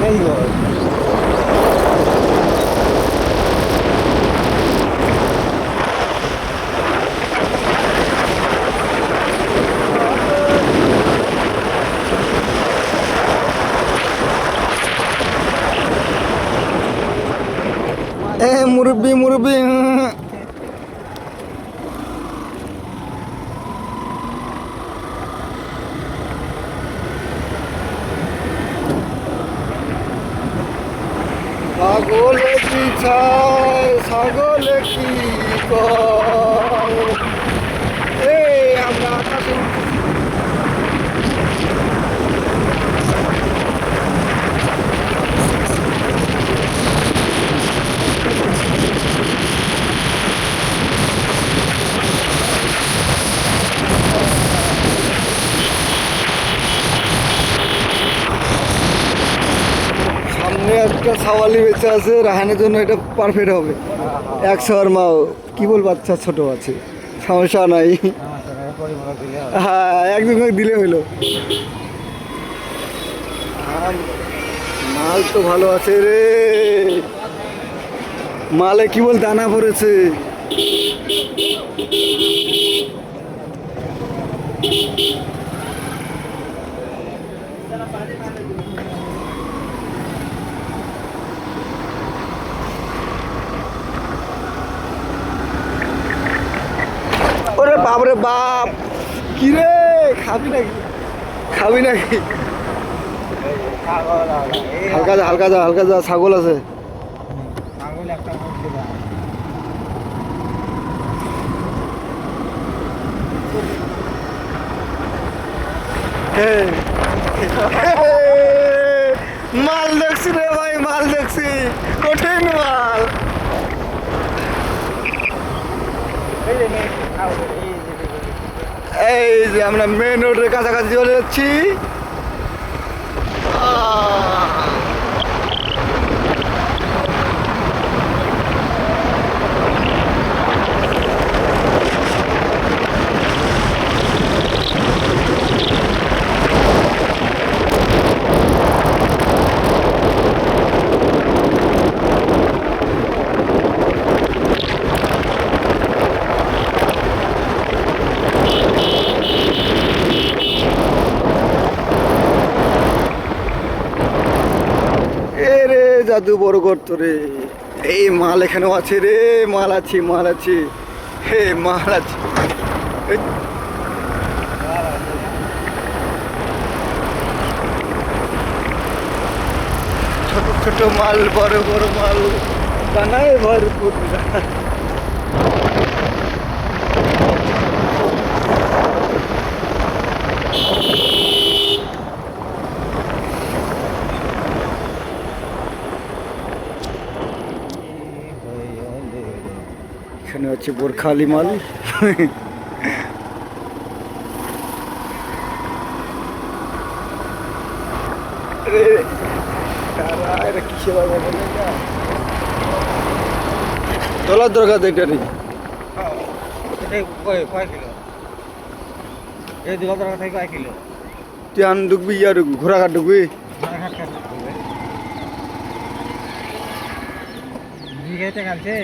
এই গো মুরব্বি মুরব্বি ছাগলে কি ছায় ছাগলে কি কয় এই আমরা আকাশে সামনে একটা সাওয়ালি বেঁচে আছে রাহানের জন্য এটা পারফেক্ট হবে 100 মাও কি বল বাচ্চা ছোট আছে সমস্যা নাই হ্যাঁ একদম দিলে হইলো মাল তো ভালো আছে রে মালে কি বল দানা পড়েছে ওরে বাপরে বাপ কি রে খাবি নাকি হালকা যা ছাগল আছে মাল দেখছি রে ভাই মাল দেখছি কঠিন মাল এই যে আমরা মেন রোডের কাছাকাছি চলে যাচ্ছি জাদু বড় গর্ত রে এই মাল এখানেও আছে রে মাল আছে হে মাল আছে ছোট ছোট মাল বড় বড় মাল বানায় ভরপুর এখানে হচ্ছে বোরখালি মাল তোলার দরকার এটা নেই তুই আন ঢুকবি ইয়া ঢুকবি ঘোড়াঘাট ঢুকবি কালছে